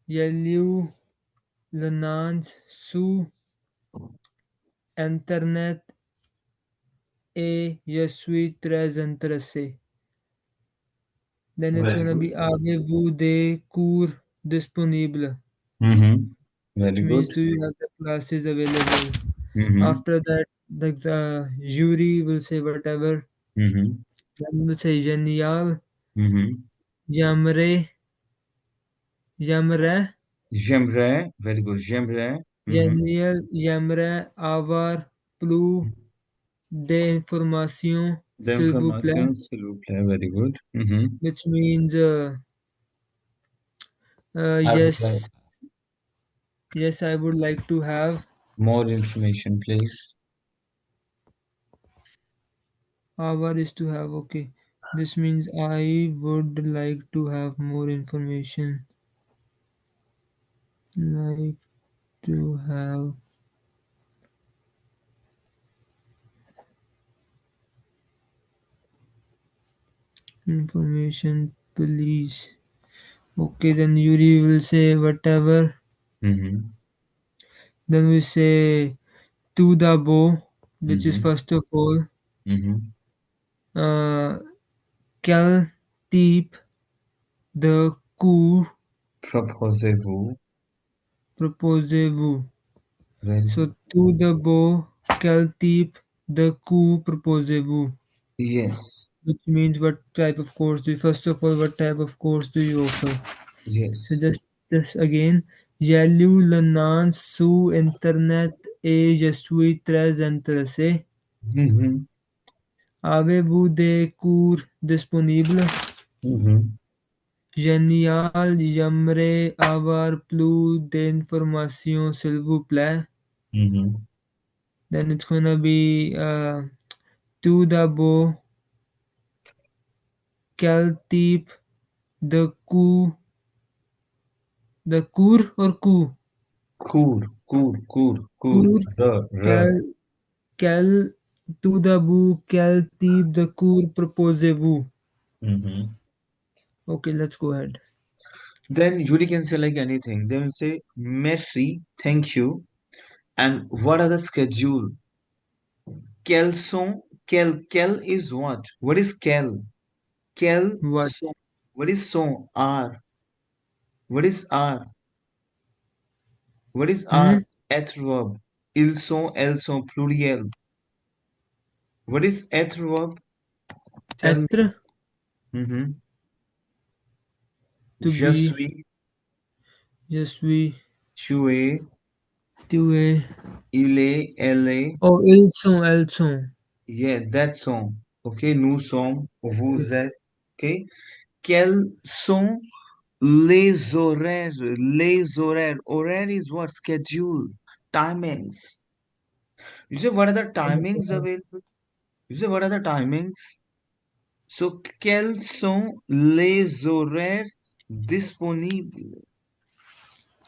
Yellow, Lanans, Su, Internet e je suis très intéressé. Then it's Very gonna good. be avez-vous des cours disponibles? Mm-hmm. Very Which means good. do you have the classes available? Mm-hmm. After that, the jury will say whatever. Mm-hmm. Then will say génial, Mm-hmm. j'aimerais, j'aimerais, J'aimerais. Very good. J'aimerais. Mm-hmm. génial, j'aimerais avoir plus d'informations, The s'il vous plaît. information, s'il vous plaît. Very good. Mm-hmm. Which means I would like yes, yes, I would like to have. more information, please. Our is to have. Okay, this means I would like to have more information. Like to have information, please. Okay, then Yuri will say whatever. Mm-hmm. Then we say to the bow, which is Mm-hmm. first of all, Mm-hmm. uh, quel type de cours Proposez-vous. proposez-vous? Very So good. to the bow, quel type de cours proposez-vous? Yes. Which means what type of course do you, first of all, what type of course do you offer? So Yes. just again, Yalu Lanan su internet et je suis très intéressé. Mm-hmm. Avez-vous des cours disponibles? Mm-hmm. Génial, j'aimerais avoir plus d'informations s'il vous plaît. Mm-hmm. Then it's gonna be to the bow, quel type de cours or coup? Cour. Cours, R. quel, quel, to the bout, quel type de cours proposez-vous? Mm-hmm. Okay, let's go ahead. Then Judy can say like anything. They will say merci, thank you. And what are the schedule? Quels sont, quel is what? What is quel? Quel What? sont, what is sont? Are. What is are? What is are? Hmm? Être verb. Ils sont, elles sont, pluriel. What is être verb? Tell me. Être, Mm-hmm. to Je be, suis, je suis, tu es, tu es. il est, elle est. Oh, ils sont, elles sont. Yeah, that song. Okay, nous sommes, vous êtes. Okay. Quels sont les horaires? Les horaires. Horaire is what? Schedule. Timings. You say, what are the timings available? You say, what are the timings? So, quels sont les horaires disponibles?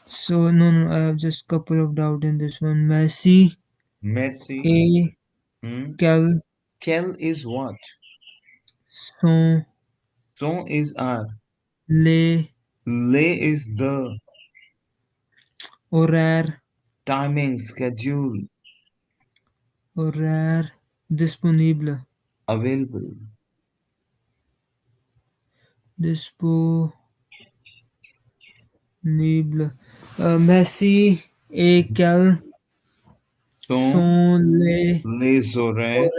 So, no, no, I have just couple of doubt in this one. Messi, Messi. et Hmm? quels Quel is what? sont Sont is are. les Les is the horaires, timing, schedule, horaires disponibles? available. Disponibles. Messi, et quels Sont sont les horaires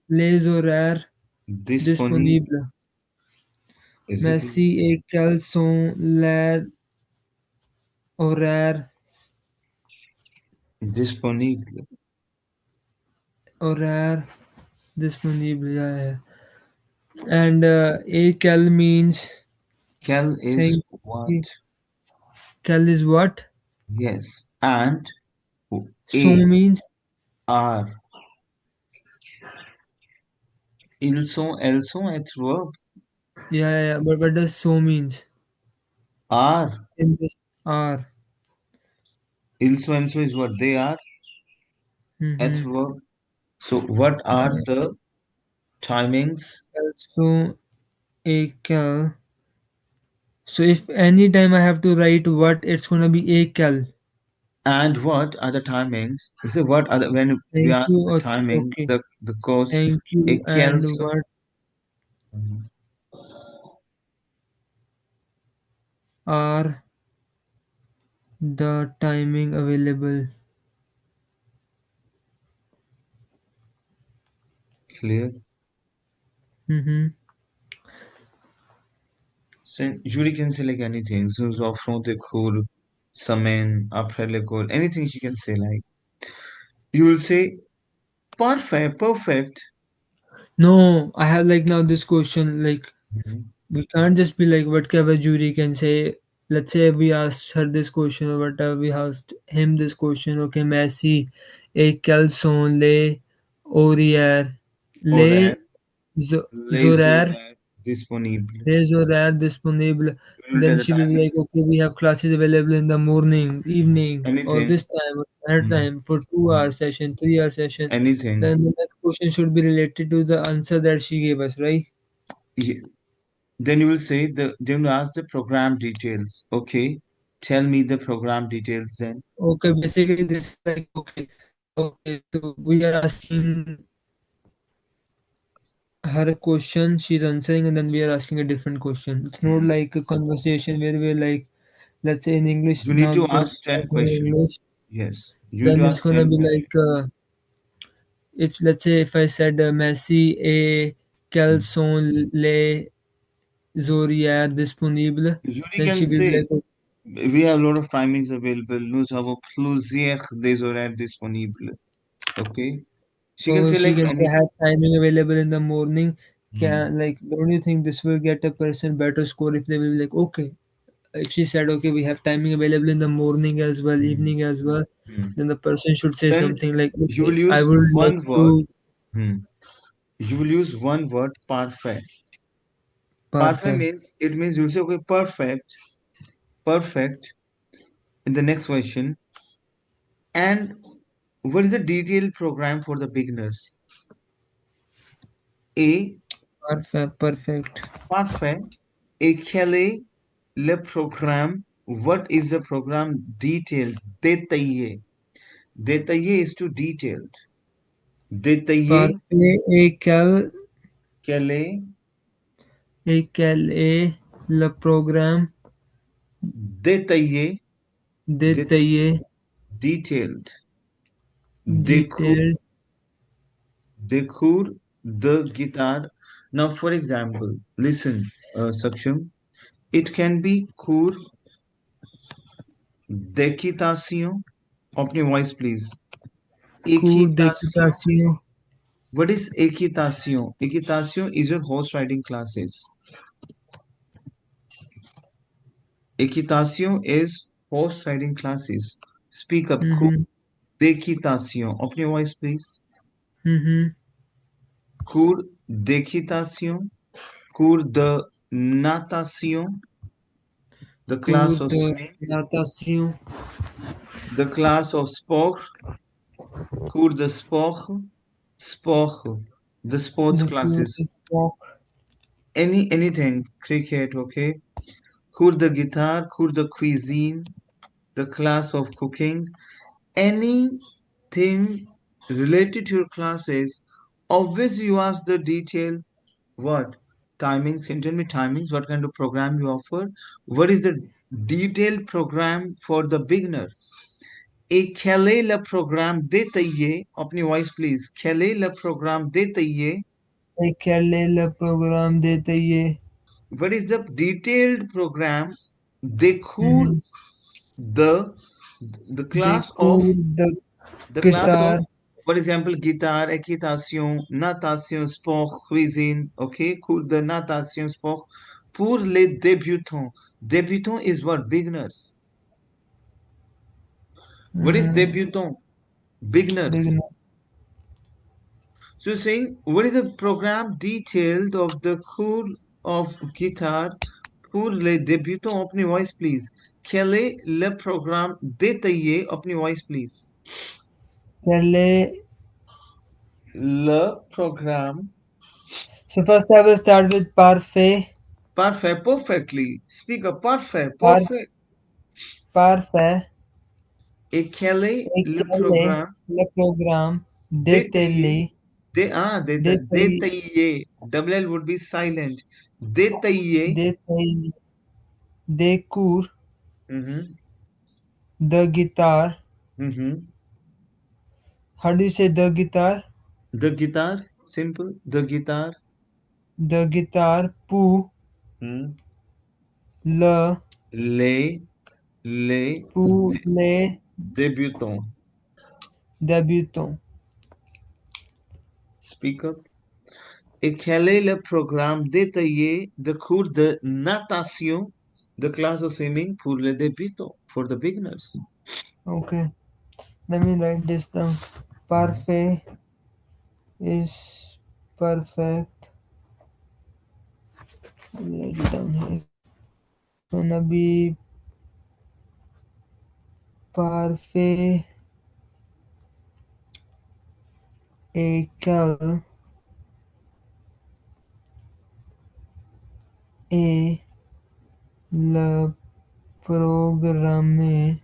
les horaires disponibles. disponibles? Is it Messi, et quels sont les horaires, disponible? horaires disponibles? Yeah, yeah. And et quel means Quel is thank what? you. Quel is what? Yes. And Sont a means are. Ils sont, elles sont, être verb. yeah, yeah, yeah. But what does so means Are. in this are? Ils sont, elles sont is what they are. Être Mm-hmm. verb. So what are the timings? Also, a quel So if any time I have to write what, it's gonna be a cal. And what are the timings? You say what are the, when we Thank ask you. the timing, Okay. the course, Thank a you. And kelso. what Mhm. are the timing available? Clear. Mm-hmm. So Judy can say like anything. Zeus of Fronticool, Samen, Aprelicool, anything she can say like. You will say perfect, perfect. No, I have like now this question like Mhm. we can't just be like whatever jury can say. Let's say we asked her this question or whatever we asked him this question. Okay, Messi, a quels sont les horaires, Horaire, les les horaires, horaires disponibles. les horaires disponibles. You will tell Then the she will be like, timings. okay, we have classes available in the morning, evening, or Anything. this time, or that Hmm. time for 2 hour session, 3 hour session. Anything. Then the next question should be related to the answer that she gave us, right? Ye- Then you will say then you ask the program details. Okay. Tell me the program details then. Okay, basically this is like okay. So we are asking her a question, she's answering, and then we are asking a different question. It's not Hmm. like a conversation where we're like, let's say in English You need now to we'll ask start 10 in questions. English. Yes. You need to Then it's ask gonna 10 be questions. like if let's say if I said Messi et quels Hmm. sont les horaires disponibles, Judy then can she will be say like, "Oh," we have a lot of timings available. Nous avons plusieurs des horaires disponibles. Okay. She can or say she like can say anything. have timing available in the morning. Hmm. Can like don't you think this will get a person better score if they will be like okay, if she said okay we have timing available in the morning as well, Hmm. evening as well, Hmm. then the person should say Then something like you okay will I use would like one word. to Hmm. You will use one word, perfect. Perfect perfect means it means you'll say, okay, perfect, perfect in the next question. And what is the detailed program for the beginners? A, perfect parfait. Et quel est le programme? What is the program detailed? Détaillé. Détaillé is to detailed. Détaillé, parfait et quel est quel est le programme détaillé, détaillé detailed. Décou, detailed découvre the guitar. Now, for example, listen, Saksham. It can be cours d'équitation. Open your voice, please. cours Équitation. d'équitation What is équitation? Équitation is your horse riding classes. Équitation is horse riding classes. Speak up. Cours mm-hmm, d'équitation. Open your voice, please. mm-hmm. Cours d'équitation. Cours de natation. The cours class of de swimming. natation The class of sport. Cours de sport. Sport. The sports the cours classes. de sport Anything. Cricket, okay. Cours de guitar. Cours de cuisine. The class of cooking. Anything related to your classes. Obviously, you ask the detail. What? Timings. Can you tell me timings? What kind of program you offer? What is the detailed program for the beginner? Et quel est le programme détaillé? Open your voice, please. Quel est le programme détaillé? et quel est le programme détaillé What is the detailed program? Découvre mm-hmm. the the des class of cours de the class of, guitare for example, guitar, équitation, natation, sport, cuisine. Okay, cours de natation, sport. Pour les débutants. Débutant is what? Beginners. What is mm-hmm. débutant? Beginners. beginner So saying, what is the program detailed of the cours of guitar pour les débutants? Open your voice, please. Quel est le programme détaillé? Open your voice, please. quel est Le programme so first I will start with parfait Parfait, perfectly. Speaker, parfait, Par, perfect. parfait. Et quel est Et le quel est programme le programme détaillé? détaillé, détaillé, Détaillé. Double L would be silent. Détaillé. détaillé des cours Mm-hmm. de guitare? Mm-hmm. How do you say the guitar? The guitar. Simple. The guitar. The guitar pour Hmm. le Les, les pour les débutants. débutants. Speak up. Et quel est le programme détaillé de cours de natation de class of swimming pour les débutants, for the beginners? Okay, let me write this down. Parfait is perfect. Let me write it down here. Gonna be parfait égal et le programme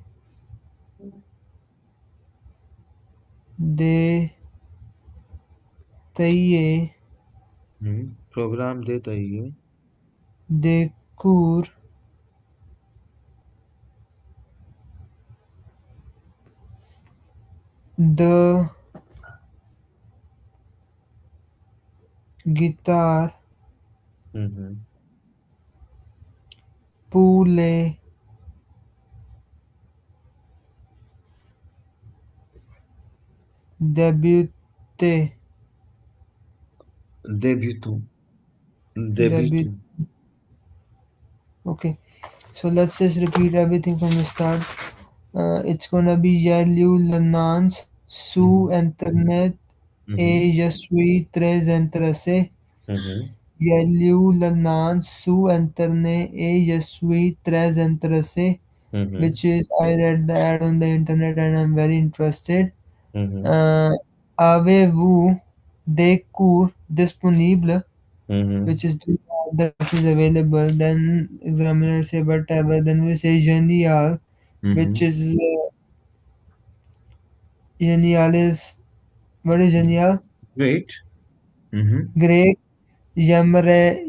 détaillé Programme détaillé des cours de guitare Mhm. pour les débuter. Débutant. Debut. Débutant. Okay, so let's just repeat everything from the start. It's gonna be Yalu Lanans, Su Mhm. Internet, Mhm. E je suis très intéressé. Mhm. Yalu Lanans, Su Internet, E je suis très intéressé. Mhm. Which is, I read the ad on the internet and I'm very interested. Mhm. Uh, Avez-vous des cours disponibles? Mhm. Which is the is available. Then examiner say whatever. Then we say genial, which Mhm. is genial is what is genial? Great. Mhm. Great. J'aimerais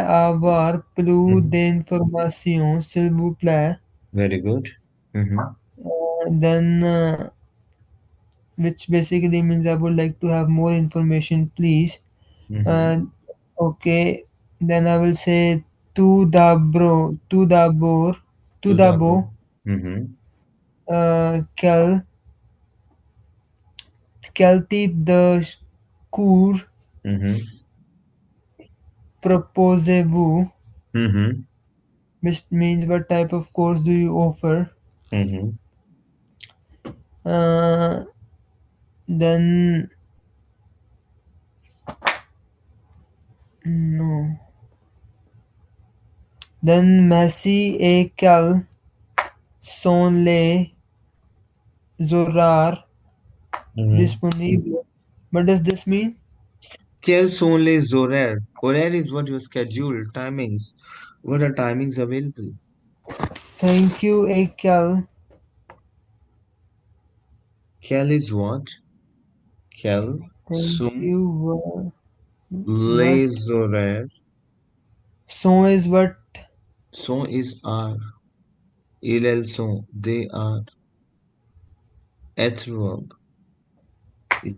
avoir plus Mhm. d'informations, s'il vous plaît. Very good. Mhm. Then, which basically means I would like to have more information, please. Mhm. Uh, okay. Then I will say to the bro, to the bor, to Tout the d'abord. bo, Mhm. quel, quel type de cours Mhm. proposez-vous? Mhm. Which means what type of course do you offer? Mhm. Uh, then no. Then Messi et quels sont les horaires Mhm. disponibles? What does this mean? Quels sont les horaires? Horaire is what your schedule, timings. What are timings available? Thank you et quels Quel is what? Quels thank sont you what les horaires? sont is what Sont is are. Elles sont. They are. Être verb.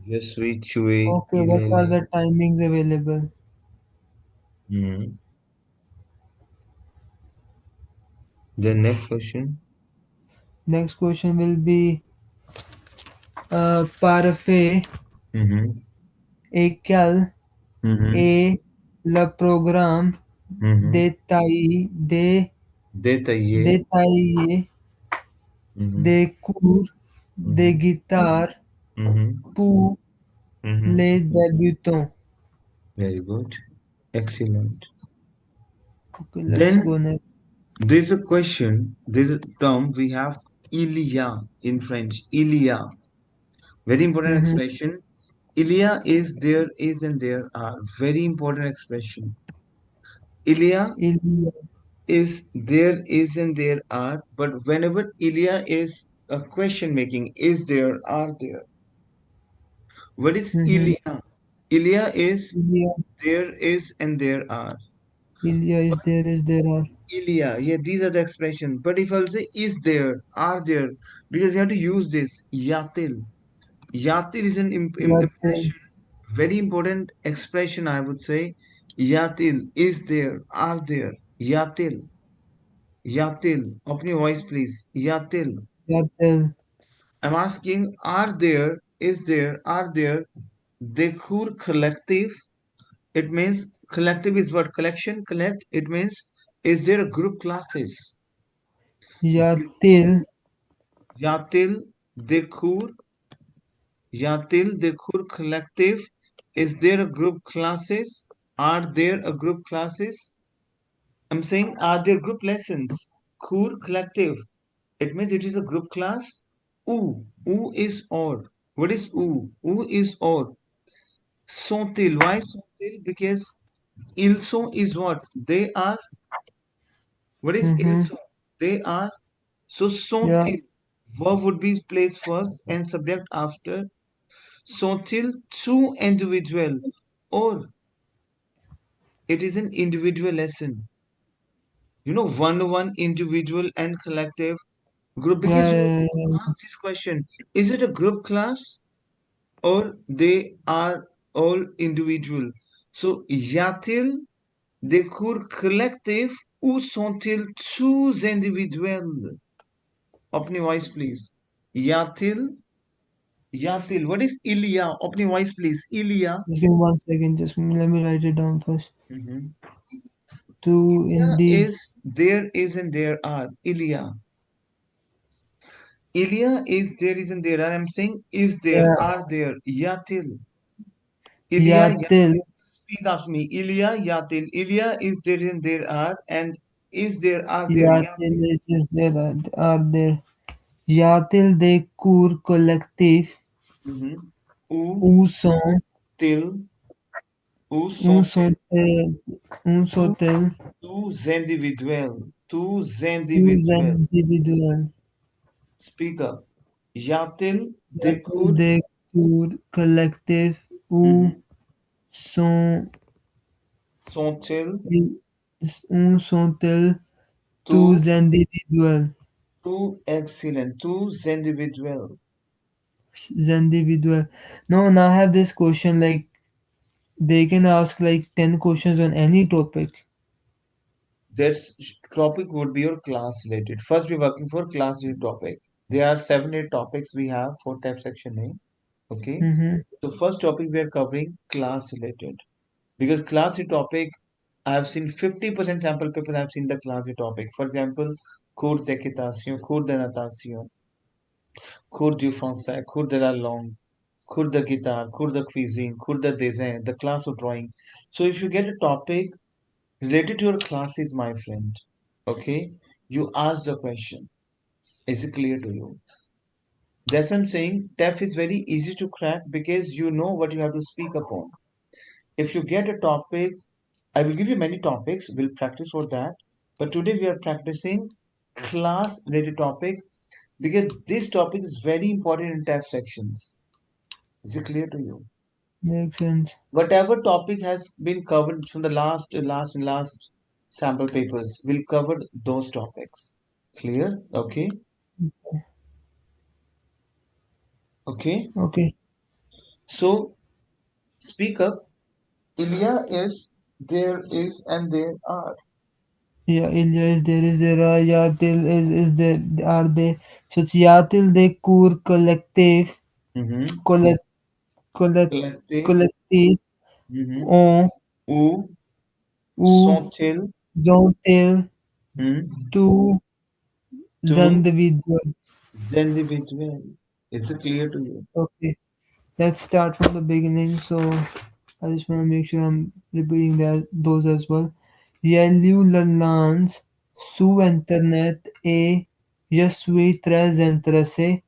Je suis, tu es, okay il, what elle are est. the timings available? Mhm. The next question. Next question will be parfait Mm-hmm. et quel Mm-hmm. est le programme Mm-hmm. Détaillé. détaillé Mm-hmm. des cours de Mm-hmm. guitare Mm-hmm. pour Mm-hmm. les débutants? Very good. Excellent. Okay, let's Then go next. there's a question, there's a term we have il y a in French. Il y a. Very important Mm-hmm. expression. Ilia is there is and there are. Very important expression. Ilia Ilya. is there is and there are, but whenever Ilia is a question making, is there, are there. What is Mm-hmm. Ilia? Ilia is Ilya. there is and there are. Ilya is there, is there are. Ilia, yeah, these are the expressions. But if I'll say is there, are there, because we have to use this yatil. Yatil is an Yatil. impression, very important expression, I would say. Yatil is there, are there. Yatil, yatil. Open your voice, please. Yatil. Yatil. I'm asking, are there, is there, are there. Dekhur collective. It means collective is what? Collection, collect. It means is there a group classes? Yatil. Yatil, Dekhur, Yatil, Dekhur collective. Is there a group classes? Are there a group classes? I'm saying, are there group lessons? Khur collective. It means it is a group class. U is or. What is U? U is or. Sontil. Why Sontil? Because ilso is what? They are. What is Mm-hmm. ilso? They are. So Yeah. Sontil. Verb would be placed first and subject after. Sont-il two individual or it is an individual lesson? One-on-one, individual and collective group. Because Yeah, you yeah, yeah, ask this question, is it a group class or they are all individual? So, y-a-t-il des cours collectifs ou sont-ils tous individuels? Open your eyes, please. Y-a-t-il, y-a-t-il. What is Ilya? Open your eyes, please. Ilya. just give me 1 second. Just let me write it down first. Mhm. To Ilya Indi. is there is and there are. Ilya. Ilya is there is and there are. I'm saying is there, Yeah. are there. Yatil. Ilya Yatil. Yatil. Speak after me. Ilya Yatil. Ilya is there and there are. And is there, are there. Yatil Yatil. is there, are there. Yatil de cour collectif. Mm-hmm. U Où sont, till. Où où sont-ils? sont-elles, où Tous, sont-elles, tous individuels. Tous tous individuels. individuels. Speak up. Yatil Yatil dekur. de cour collectif. Mm-hmm. Où sont, Sont-ils où sont-elles, tous tous, individuels. tous excellent. Tous individuels. Individual. Now I have this question, like they can ask like 10 questions on any topic. That topic would be your class related. First, we're working for class related topic. There are 7, 8 topics we have for tab section A. Okay. Mm-hmm. So first topic we are covering class related. Because class related topic, I have seen 50% sample papers. I have seen the class related topic. For example, cours d'équitation, cours de natation, cours du français, cours de la langue, cours de guitar, cours de cuisine, cours de dessin, the class of drawing. So if you get a topic related to your classes, my friend, okay, you ask the question. Is it clear to you? That's what I'm saying. TEF is very easy to crack because you know what you have to speak upon. If you get a topic, I will give you many topics. We'll practice for that. But today we are practicing class related topic because this topic is very important in TEF sections. Is it clear to you? Makes sense. Whatever topic has been covered from the last sample papers, we'll cover those topics. Clear? Okay. Okay. Okay. So speak up. Ilya is there is and there are. Yeah, Ilya is there are, Yatil is there, are they? So it's Yatil de cour collectif, Mm-hmm. collet, collet, Collective. collectif, Mm-hmm. on, Où où sont-ils? sont-ils, Hmm. tous Tous individuels. individuels. Is it clear to you? Okay. Let's start from the beginning. So I just want to make sure I'm repeating those as well. Yellow lance su internet e je suis très intéressé.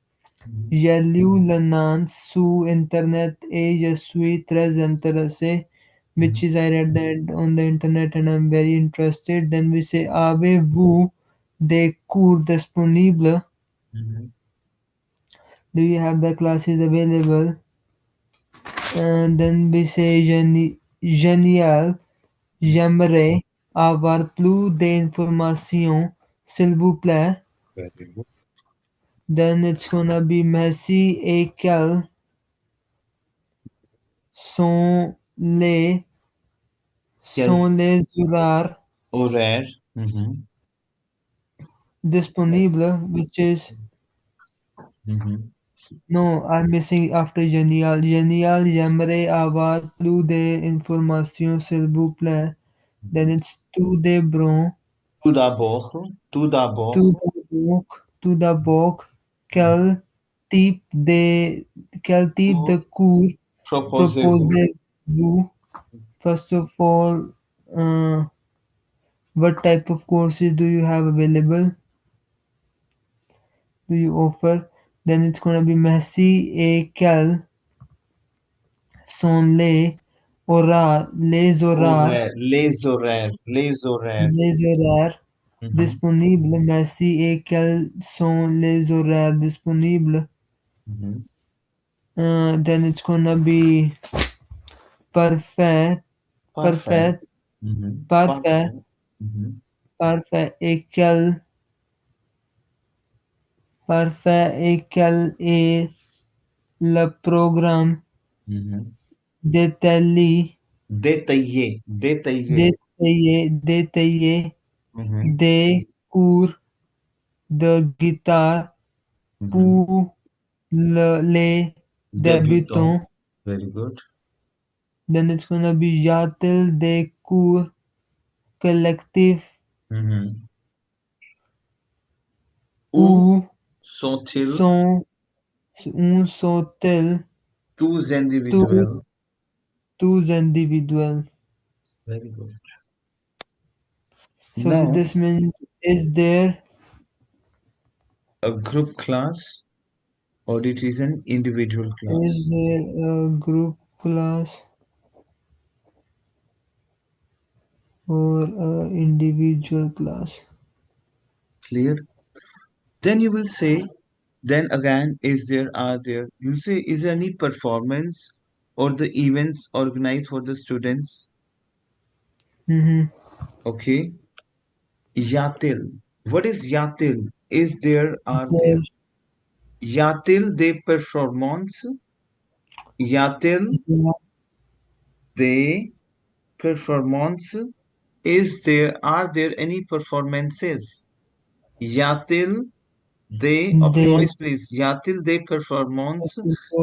Yaliu Lanans su internet e je suis très intéressé, which Mhm. is I read that on the internet and I'm very interested. Then we say avez-vous des cours disponibles? Mhm. Do you have the classes available? And then we say génial, Mhm. j'aimerais avoir plus d'informations, s'il vous plaît. Very good. Then it's gonna be merci et quelles sont les sont Quels les horaires horaires? Mhm. disponibles, which is Mhm. no, I'm missing after génial. Génial, j'aimerais avoir plus d'informations, s'il vous plaît. Then it's tout de bon. Tout d'abord, Tout d'abord, mhm. quel type de quel type de Cours cours proposez-vous? proposez-vous? First of all, uh, what type of courses do you have available? Do you offer? Then it's gonna be merci et quels sont les horaires Mhm. disponibles? Merci et quels sont les horaires disponibles? Mhm. Then it's gonna be parfait, Parfait. parfait, Mhm. parfait, Parfait. Mhm. parfait. Et quel est le programme Mhm. détaillé, Détaillé, détaillé. détaillé Mhm. des cours de guitare Mhm. pour les Débutant. débutants? Very good. Then it's gonna be y a-t-il des cours collectifs Mhm. Où ou sont-ils sont, sont-ils tous tous, individuels? tous individuels? Very good. So Now, this means a group class or it is an individual is class. there a group class or a individual class? Clear? Then you will say, then again, is there, are there? You'll say, is there any performance or the events organized for the students? Mm-hmm. Okay. Yatil. What is Yatil? Is there, are there? There, Yatil de performance. Yatil yeah, de performance. Is there, are there any performances? Yatil they, अपनी there voice please. Yatil they performance.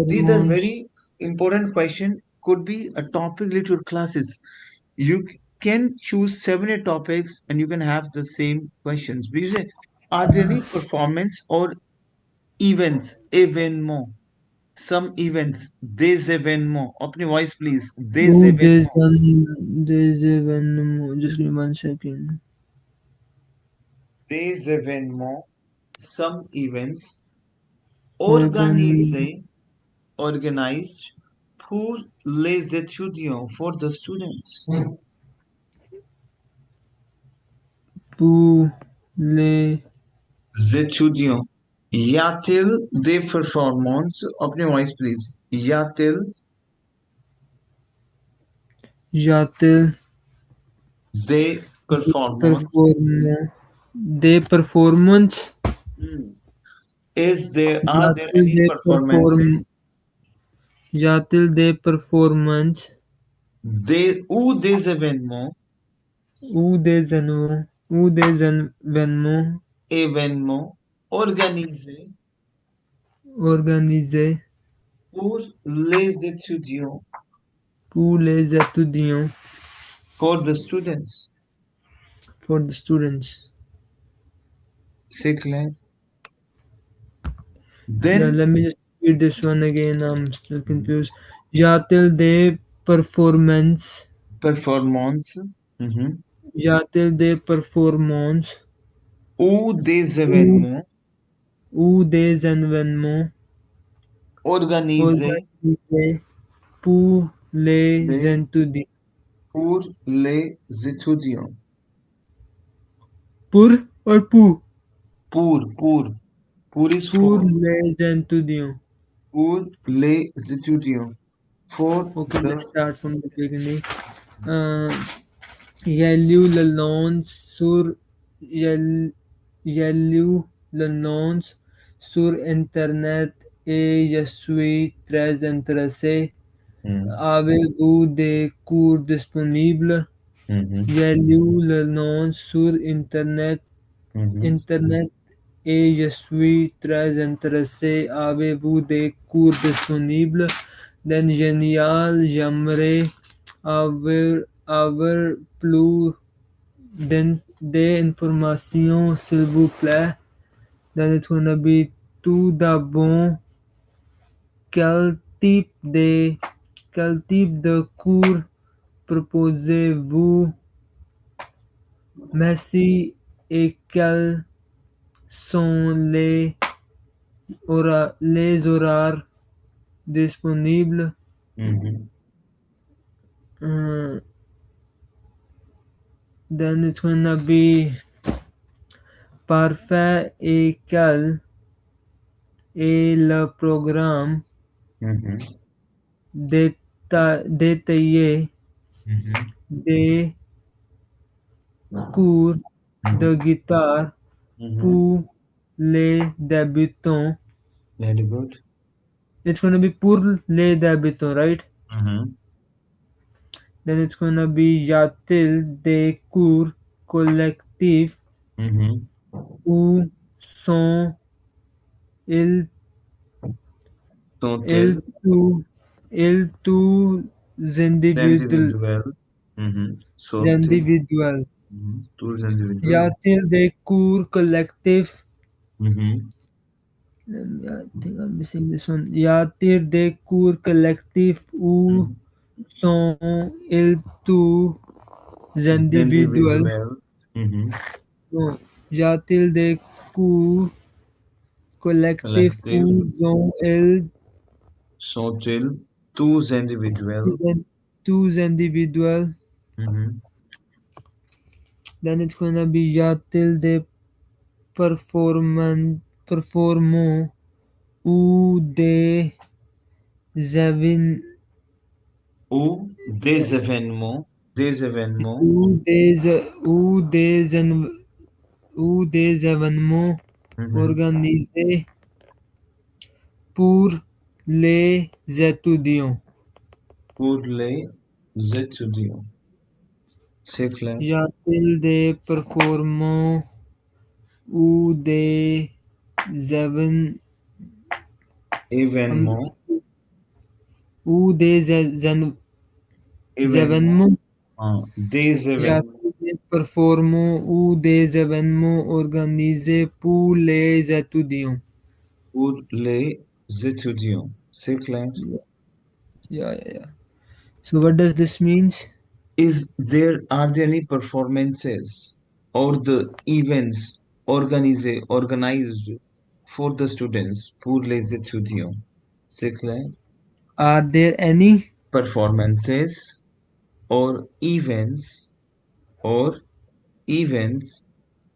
These are hormones. very important question. Could be a topic related to classes. You can choose 7 8 topics and you can have the same questions. Because are there any performance or events? Événements. Some events. Des événements. अपनी voice please. Des Oh, événements. there's one. Just give me 1 second. Des événements. Some events. Organize Organisés. Organized pour les étudiants, for the students. pour les Étudiants. Y a-t-il des performances? Open your eyes, please. Y a-t-il jatil des performances? perform des performance Hmm. Is there, are there jatil any des perform performances? jatil des performance Des, ou des événements, ou des événements événements organisés organisés pour les étudiants, pour les étudiants for the students. for the students. C'est clair. Yeah, Then let me just read this one again. I'm still Mhm. confused. Jatil des performance Performance. Mhm. jatil des performance Ou des ou événements ou des événements organiser organiser pour les des étudiants. pour les étudiants. Pour or Pour is pour for. les étudiants. Pour les étudiants. For Okay, let's the. start from the beginning. Uh, Il lu le nom sur il, il lu le nom sur Internet et je suis très intéressé. Hmm, Avez-vous des cours disponibles? mhm, J'ai lu le nom sur mhm, Internet et je suis très intéressé. Avez-vous des cours disponibles? Then génial, j'aimerais avoir plus d'informations, s'il vous plaît. Then it's gonna be tout d'abord, quel type de, quel type de cours proposez-vous? Merci et quels sont les horaires disponibles? mhm, Uh, then it's gonna be parfait et quel est le programme mhm, détaillé mhm, des cours mhm, de guitare mhm. pour les débutants. Very good. It's gonna be pour les débutants, right? Mhm, Then it's gonna be y a-t-il des cours collectifs mhm. ou sont-ils Sont-elles ils tous, ils tous individuels? individuelles? Sont-elles Individuels. tous Y individuelles? a-t-il des cours collectifs? Mhm, I think I'm missing this one. Y a-t-il des cours collectifs ou mhm. sont-ils tous individuels? Individuelles. Mhm. Non. Y a-t-il des cours collectifs Collective. ou sont-ils Sont-ils tous individuels? tous individuels? Mhm. Then it's gonna be y a-t-il des performants ou évén- Ou des événements. ou ou ou des événements Mhm. organisés pour les étudiants. Pour les étudiants. C'est clair. Y a-t-il des performances ou évén- Événements. ou Événements. événements? Des Y événements. a-t-il des performances ou des événements organisés pour les étudiants? Pour les étudiants. C'est clair. Yeah, yeah. So what does this means? Are there any performances or the events organized for the students pour les étudiants? C'est clair. Are there any? Performances or events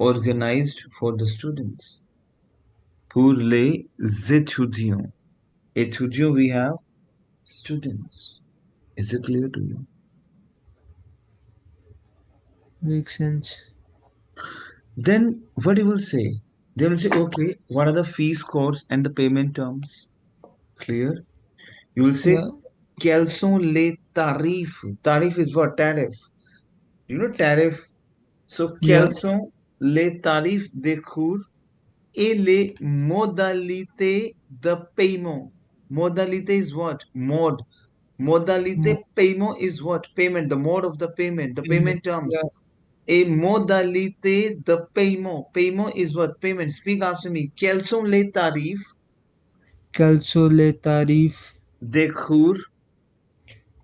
organized for the students. Pour les étudiants. Étudiants, we have students. Is it clear to you? Makes sense. Then what you will say? They will say, okay, what are the fees, costs, and the payment terms? Clear? You will say, Yeah, quels sont les tarifs? Tarif is what? Tariff. You know, tariff. So, yeah. quels sont les tarifs des cours et les modalités de paiement? Modalité is what? Mode. Mo- Modalité paiement is what? Payment, the mode of the payment terms. Yeah. A modalité de paiement. Paiement is what? Payment. Speak after me. Quels sont les tarifs Quels sont les tarifs des cours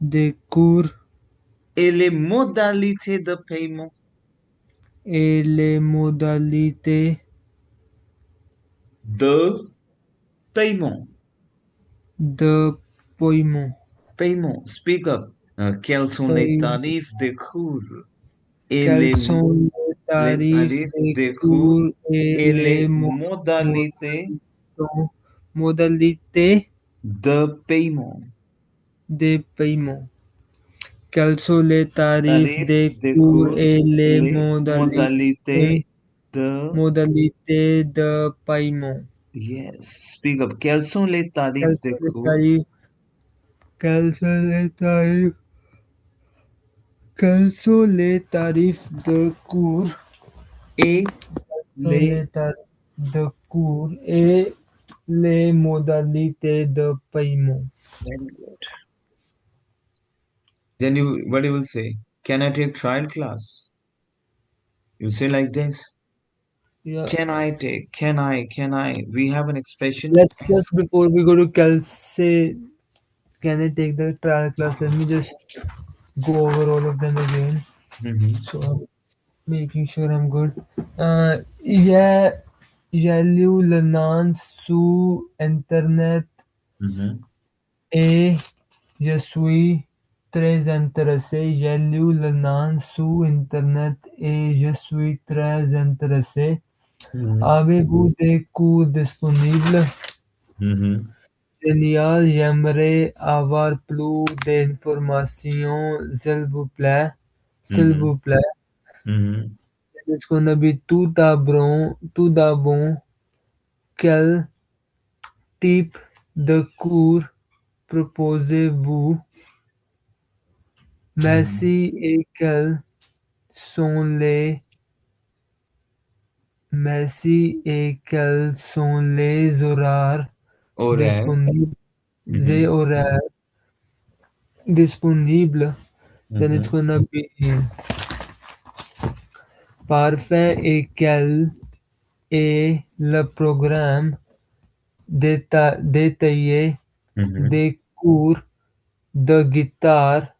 des cours et les modalités de paiement? et les modalités De paiement. De paiement. Paiement. Speak up. Quelles sont les Paye- tarifs des cours et Quels sont les les tarifs tarifs des des cours cours et et les les modalités modalités de paiement. de paiement? Quels sont les tarifs Tarifs des des cours cours et et les les modalités de... modalités de paiement? Yes. Speak up. Quels sont les tarifs Quels des sont les cours tarifs? Quels sont les tarifs? Quels sont les tarifs de cours? et Sont les... les tarifs de cours et les modalités de paiement? Very good. Then what you will say? Can I take trial class? You say like this. Yeah. Can I? We have an expression Let's ask. just before we go to Kelsey, can I take the trial class? Let me just go over all of them again. Mm-hmm. So I'm making sure I'm good. Yeah, Yalu Lanan su Internet Mm-hmm. et je suis très intéressé. J'ai lu le nom sur Internet et je suis très intéressé. Mm-hmm. Avez-vous des cours disponibles? Mm-hmm. Génial, j'aimerais avoir plus d'informations, s'il vous plaît. S'il Mm-hmm. vous plaît. Mm-hmm. Est-ce qu'on a vu tout d'abord, quel type de cours proposez-vous? Mm-hmm. Merci et quels sont les Merci et quels sont les horaires Horaire. disponibles? Les Mm-hmm. horaires disponibles. Then it's Mm-hmm. gonna be parfait et quel est le programme détaillé Mm-hmm. des cours de guitare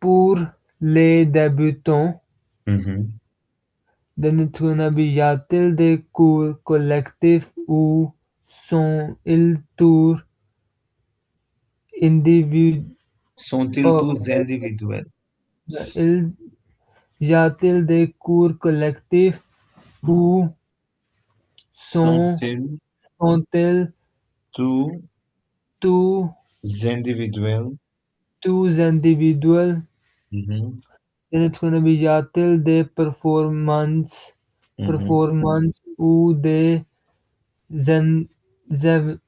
pour les débutants? Mm-hmm. Then it's gonna be y a-t-il des cours collectifs ou sont-ils tous individuels? Sont-ils tous individuels? Il y a-t-il des cours collectifs ou sont, Sont-ils sont-ils tous tous, individuels? tous individuels? Mm-hmm. Then it's gonna be y a-t-il des Mm-hmm. performances ou des zen, zen,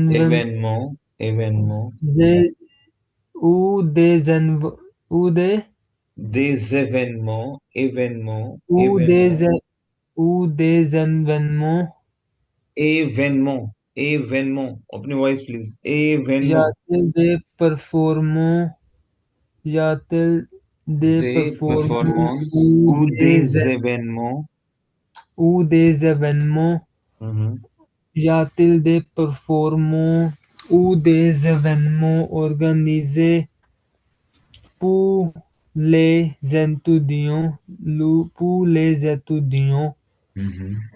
Événements. Événements. zen- ou des zen- ou des Des événements. Événements. ou des Événements. ou des événements? Événement, événement. Open your voice, please. Y Événement. a-t-il des performances? Y a-t-il des Des performances performances ou des événements. ou des événements? Mhm. Y a-t-il des performances ou des événements organisés pour les étudiants? Pour les étudiants? Mhm.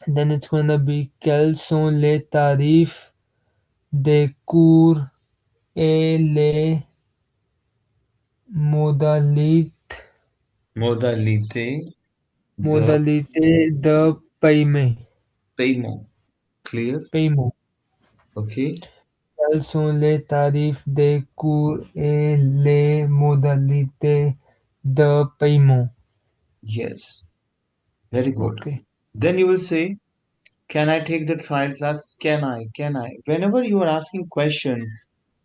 Then it's gonna be quels sont les tarifs des cours et les modalités Modalité de modalités de paiement. paiement. Clear? Paiement. Okay. Quels sont les tarifs des cours et les modalités de paiement? Yes. Very good. Okay. Then you will say, can I take the trial class? Can I? Can I? Whenever you are asking question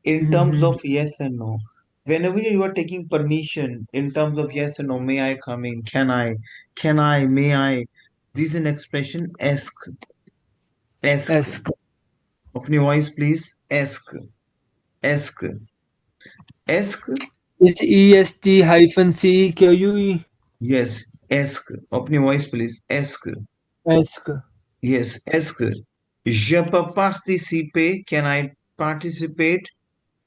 in terms Mm-hmm. of yes and no, whenever you are taking permission in terms of yes and no, may I come in? Can I? May I? This is an expression ask. Ask. Ask. Open your voice, please. Ask. Ask. Ask. It's EST hyphen CEQUE. Yes. Ask. Open your voice, please. Ask. Ask. Yes. Ask. Je peux participer. Can I participate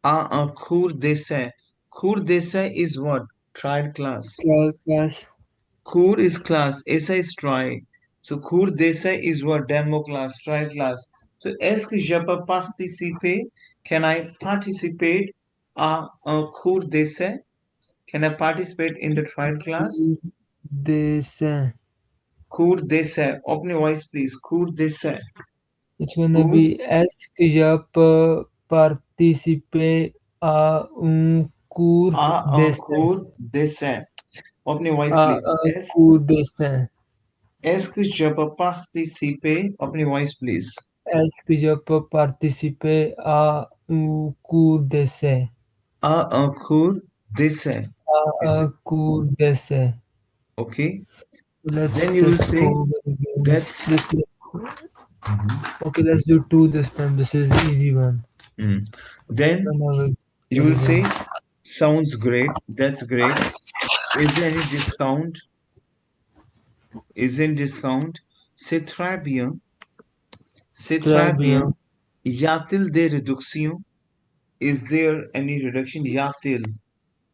à un cours d'essai? Cours d'essai is what? Trial class. Class. Cours is class. Essay is try. So cours d'essai is what? Demo class, trial class. So, est-ce que je peux participer? Can I participate à un cours d'essai? Can I participate in the trial class? Dessin. Cours d'essai. Open your voice, please. Cours d'essai. It's gonna Cours be est-ce que je peux participer à un cours à un d'essai? cours d'essai. Open your voice, À please. un cours d'essai. Est-ce que je peux participer? Open your voice, please. Est-ce que je peux participer à un cours d'essai? À un cours d'essai. À Is un it cours d'essai. okay? Let's Then you will just say go again. that's. Just Mhm. okay. Let's do two this time. This is easy one. Mm. Then Then I will you will again. say, sounds great. That's great. Is there any discount? Isn't discount? C'est très bien. C'est Très très bien. bien. Y a-t-il des réductions? Is there any reduction? Y a-t-il?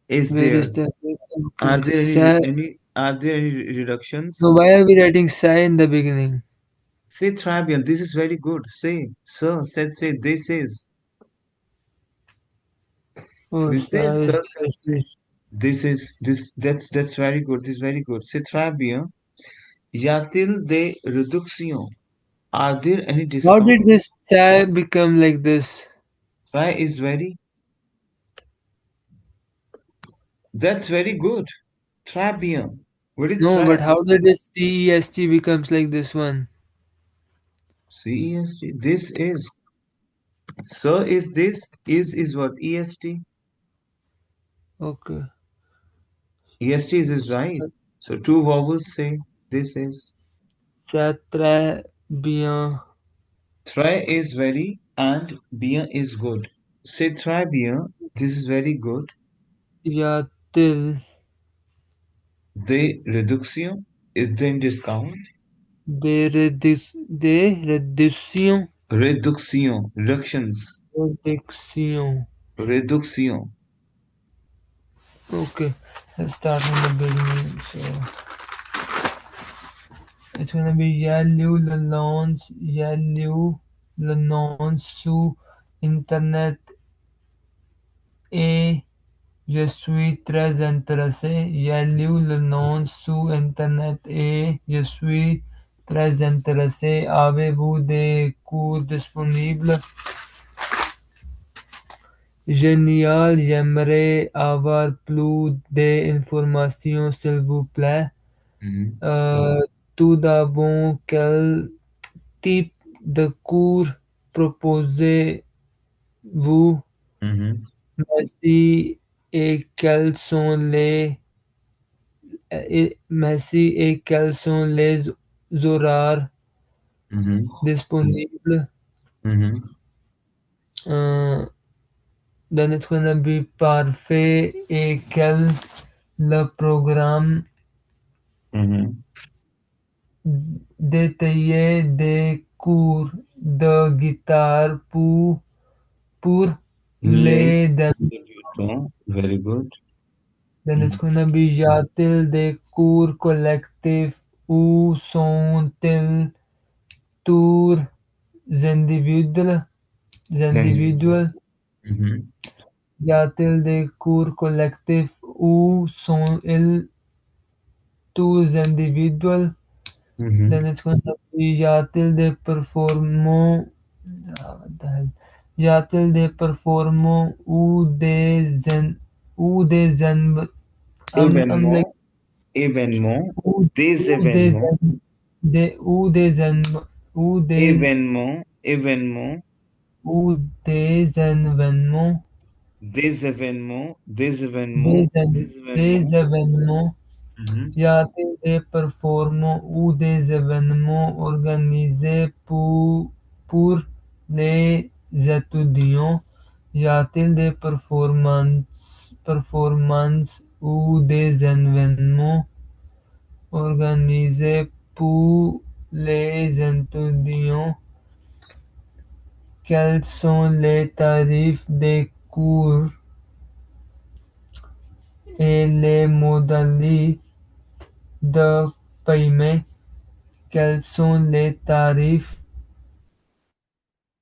Is Where is there? the Are okay? there any are there any reductions? So why are we writing "sai" in the beginning? Say très bien. This is very good. Say, sir, said, say, this is. Oh, We say, "sai" is sir, said, say. this. This is this. That's very good. This is very good. C'est très bien. Y a-t-il des réductions? Are there any How did discount? this "sai" become like this? Try is very. That's very good. Très bien. What is No, but très? how did this "cest" becomes like this one? CEST. This is. Sir is this. Is what? EST. Okay. EST is right. So two vowels say this is. C'est très bien. Try is very and bien is good. Say try bien. This is very good. Y a-t-il The reduction is then discount. des réductions? Reduction. Reductions. Réduction. Reduction. Okay. Let's start from the beginning. So it's gonna be yellow le launch su internet et je suis très intéressé. Yellow le launch su internet et je suis très intéressé. Avez-vous des cours disponibles? Génial, j'aimerais avoir plus d'informations s'il vous plaît. Mhm. Euh, Tout d'abord, quel type de cours proposez-vous? Merci et quels sont merci et quels sont les horaires Mhm. disponibles? Mhm. Euh, then it's gonna be parfait et quel le programme Mhm. détaillé des cours de guitare pour Les les débutants. Very good. then it's Mhm. gonna be y a-t-il des cours collectifs ou sont-ils tous individuels? Thanks. Individuels? Mhm. Y a-t-il des cours collectifs ou sont-ils tous individuels? Mhm. Then it's gonna be y a-t-il des performances what the hell? Y a-t-il des performances ou des I'm like Événement. Événement. Des ou des événements. des ou des ou des Événement. Événement. ou des événements Des événements. Des des, événements. é- Des des événements. événements Mhm. y a-t-il des performances ou des événements organisés pour les étudiants? Y a-t-il des performances ou des événements organisés pour les étudiants? Quels sont les tarifs des cours et les modalités de paiement? Quels sont les tarifs